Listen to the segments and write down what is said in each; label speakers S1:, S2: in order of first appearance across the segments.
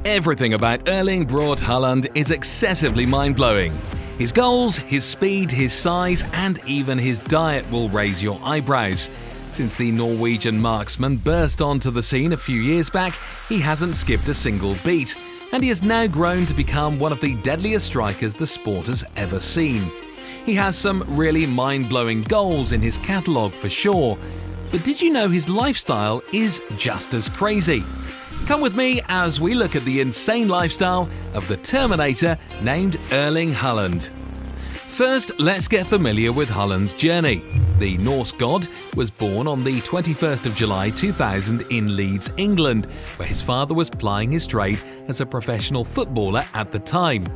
S1: Everything about Erling Braut Haaland is excessively mind-blowing. His goals, his speed, his size, and even his diet will raise your eyebrows. Since the Norwegian marksman burst onto the scene a few years back, he hasn't skipped a single beat, and he has now grown to become one of the deadliest strikers the sport has ever seen. He has some really mind-blowing goals in his catalogue for sure, but did you know his lifestyle is just as crazy? Come with me as we look at the insane lifestyle of the Terminator named Erling Haaland. First, let's get familiar with Haaland's journey. The Norse god was born on the 21st of July 2000 in Leeds, England, where his father was plying his trade as a professional footballer at the time.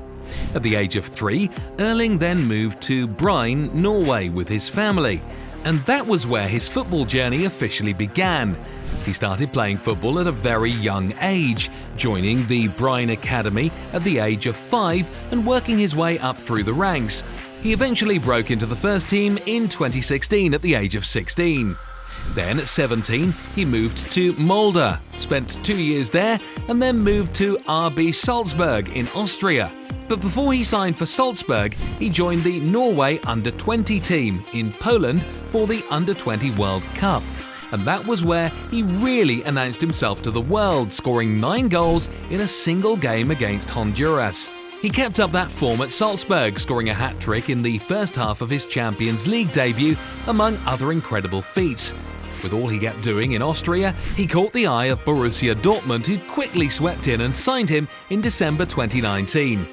S1: At the age of 3, Erling then moved to Bryne, Norway with his family, and that was where his football journey officially began. He started playing football at a very young age, joining the Bryne Academy at the age of 5 and working his way up through the ranks. He eventually broke into the first team in 2016 at the age of 16. Then at 17, he moved to Molde, spent 2 years there, and then moved to RB Salzburg in Austria. But before he signed for Salzburg, he joined the Norway Under-20 team in Poland for the Under-20 World Cup. And that was where he really announced himself to the world, scoring 9 goals in a single game against Honduras. He kept up that form at Salzburg, scoring a hat-trick in the first half of his Champions League debut, among other incredible feats. With all he kept doing in Austria, he caught the eye of Borussia Dortmund, who quickly swept in and signed him in December 2019.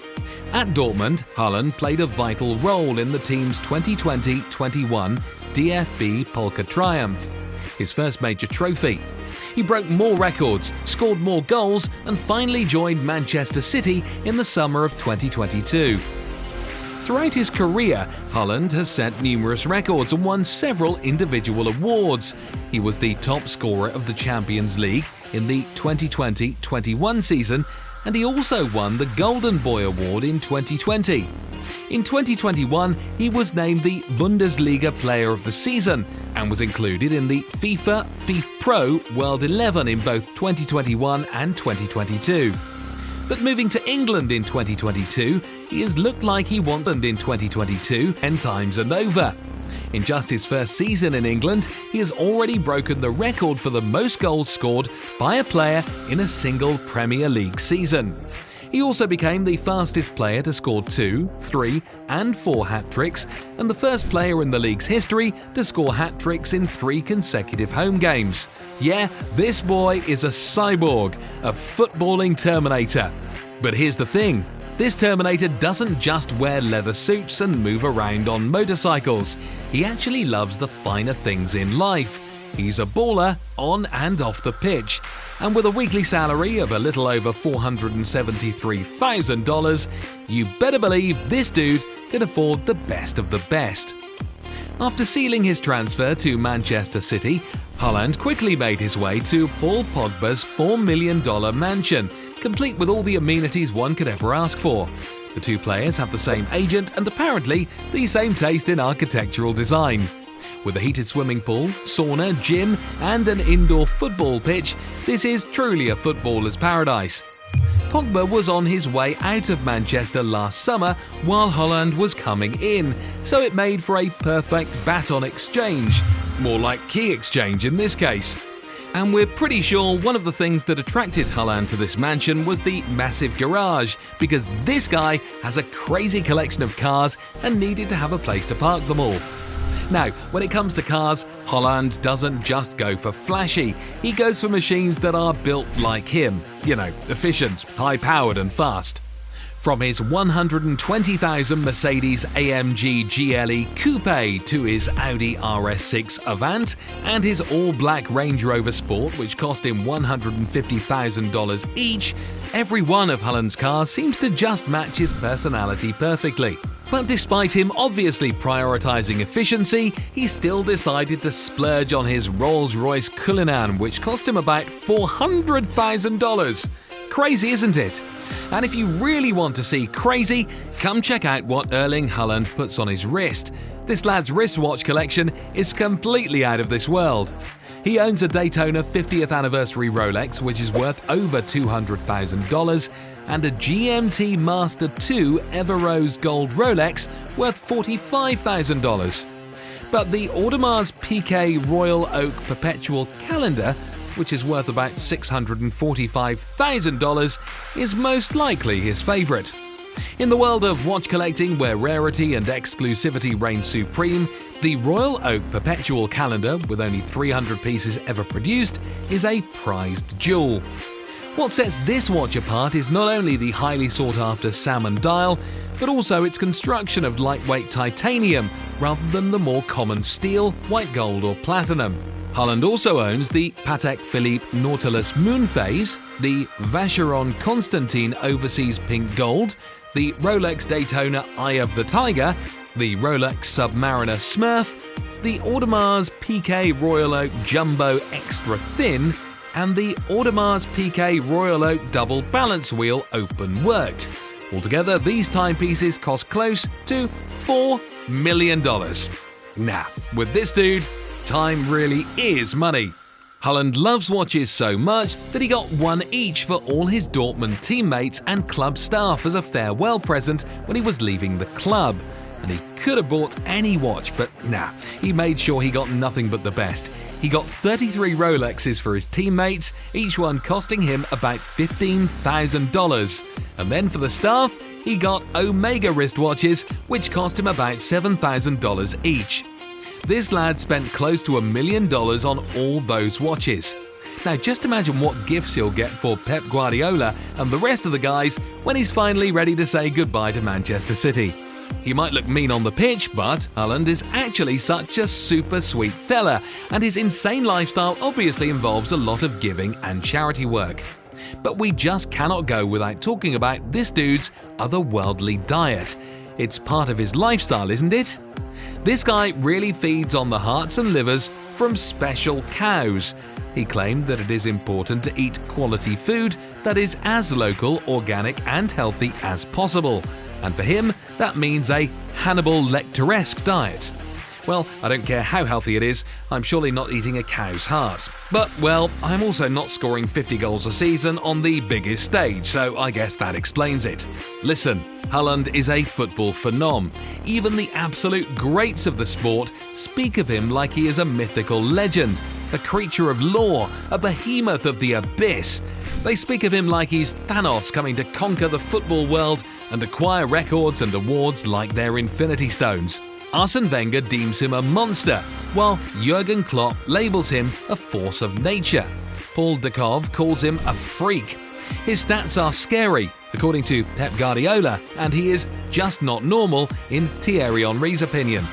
S1: At Dortmund, Haaland played a vital role in the team's 2020-21 DFB Pokal triumph, his first major trophy. He broke more records, scored more goals, and finally joined Manchester City in the summer of 2022. Throughout his career, Haaland has set numerous records and won several individual awards. He was the top scorer of the Champions League in the 2020-21 season, and he also won the Golden Boy Award in 2020. In 2021, he was named the Bundesliga Player of the Season and was included in the FIFA Pro World 11 in both 2021 and 2022. But moving to England in 2022, he has looked like he wanted in 2022 10 times and over. In just his first season in England, he has already broken the record for the most goals scored by a player in a single Premier League season. He also became the fastest player to score 2, 3, and 4 hat-tricks, and the first player in the league's history to score hat-tricks in 3 consecutive home games. Yeah, this boy is a cyborg, a footballing Terminator. But here's the thing. This Terminator doesn't just wear leather suits and move around on motorcycles. He actually loves the finer things in life. He's a baller on and off the pitch. And with a weekly salary of a little over $473,000, you better believe this dude can afford the best of the best. After sealing his transfer to Manchester City, Haaland quickly made his way to Paul Pogba's $4 million mansion, complete with all the amenities one could ever ask for. The two players have the same agent and apparently the same taste in architectural design. With a heated swimming pool, sauna, gym, and an indoor football pitch, this is truly a footballer's paradise. Pogba was on his way out of Manchester last summer while Haaland was coming in, so it made for a perfect baton exchange. More like key exchange in this case. And we're pretty sure one of the things that attracted Haaland to this mansion was the massive garage, because this guy has a crazy collection of cars and needed to have a place to park them all. Now, when it comes to cars, Haaland doesn't just go for flashy, he goes for machines that are built like him. Efficient, high-powered and fast. From his $120,000 Mercedes AMG GLE Coupe to his Audi RS6 Avant and his all-black Range Rover Sport, which cost him $150,000 each, every one of Haaland's cars seems to just match his personality perfectly. But despite him obviously prioritizing efficiency, he still decided to splurge on his Rolls-Royce Cullinan, which cost him about $400,000. Crazy, isn't it? And if you really want to see crazy, come check out what Erling Haaland puts on his wrist. This lad's wristwatch collection is completely out of this world. He owns a Daytona 50th anniversary Rolex, which is worth over $200,000, and a GMT Master II Everose Gold Rolex worth $45,000. But the Audemars Piguet Royal Oak Perpetual Calendar, which is worth about $645,000, is most likely his favorite. In the world of watch collecting, where rarity and exclusivity reign supreme, the Royal Oak Perpetual Calendar, with only 300 pieces ever produced, is a prized jewel. What sets this watch apart is not only the highly sought-after salmon dial, but also its construction of lightweight titanium rather than the more common steel, white gold or platinum. Haaland also owns the Patek Philippe Nautilus Moonphase, the Vacheron Constantin Overseas Pink Gold, the Rolex Daytona Eye of the Tiger, the Rolex Submariner Smurf, the Audemars Piguet Royal Oak Jumbo Extra Thin, and the Audemars Piguet Royal Oak Double Balance Wheel Open Worked. Altogether, these timepieces cost close to $4 million. Nah, with this dude, time really is money. Haaland loves watches so much that he got one each for all his Dortmund teammates and club staff as a farewell present when he was leaving the club. And he could have bought any watch, but nah, he made sure he got nothing but the best. He got 33 Rolexes for his teammates, each one costing him about $15,000. And then for the staff, he got Omega wristwatches, which cost him about $7,000 each. This lad spent close to $1 million on all those watches. Now just imagine what gifts he'll get for Pep Guardiola and the rest of the guys when he's finally ready to say goodbye to Manchester City. He might look mean on the pitch, but Haaland is actually such a super sweet fella, and his insane lifestyle obviously involves a lot of giving and charity work. But we just cannot go without talking about this dude's otherworldly diet. It's part of his lifestyle, isn't it? This guy really feeds on the hearts and livers from special cows. He claimed that it is important to eat quality food that is as local, organic and healthy as possible. And for him, that means a Hannibal Lecter-esque diet. Well, I don't care how healthy it is, I'm surely not eating a cow's heart. But, well, I'm also not scoring 50 goals a season on the biggest stage, so I guess that explains it. Listen, Haaland is a football phenom. Even the absolute greats of the sport speak of him like he is a mythical legend, a creature of lore, a behemoth of the abyss. They speak of him like he's Thanos coming to conquer the football world and acquire records and awards like they're Infinity Stones. Arsene Wenger deems him a monster, while Jurgen Klopp labels him a force of nature. Paul Dukov calls him a freak. His stats are scary, according to Pep Guardiola, and he is just not normal, in Thierry Henry's opinion.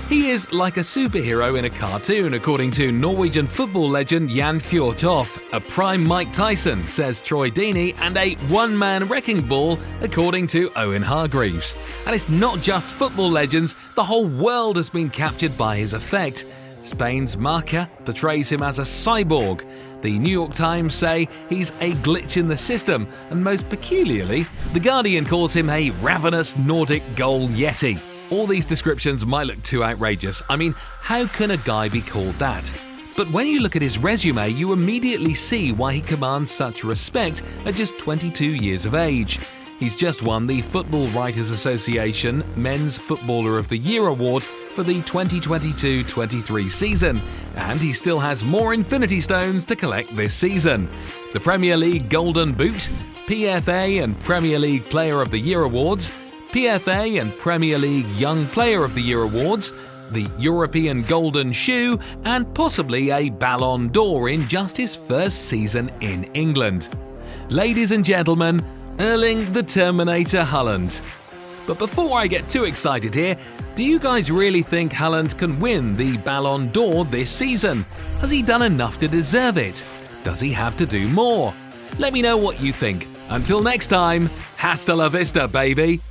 S1: He is like a superhero in a cartoon, according to Norwegian football legend Jan Fjørtoft, a prime Mike Tyson, says Troy Deeney, and a one-man wrecking ball, according to Owen Hargreaves. And it's not just football legends, the whole world has been captured by his effect. Spain's Marca portrays him as a cyborg. The New York Times say he's a glitch in the system, and most peculiarly, The Guardian calls him a ravenous Nordic goal yeti. All these descriptions might look too outrageous. I mean, how can a guy be called that? But when you look at his resume, you immediately see why he commands such respect at just 22 years of age. He's just won the Football Writers Association Men's Footballer of the Year award for the 2022-23 season, and he still has more Infinity Stones to collect this season. The Premier League Golden Boot, PFA and Premier League Player of the Year awards, PFA and Premier League Young Player of the Year awards, the European Golden Shoe, and possibly a Ballon d'Or in just his first season in England. Ladies and gentlemen, Erling the Terminator Haaland. But before I get too excited here, do you guys really think Haaland can win the Ballon d'Or this season? Has he done enough to deserve it? Does he have to do more? Let me know what you think. Until next time, hasta la vista, baby!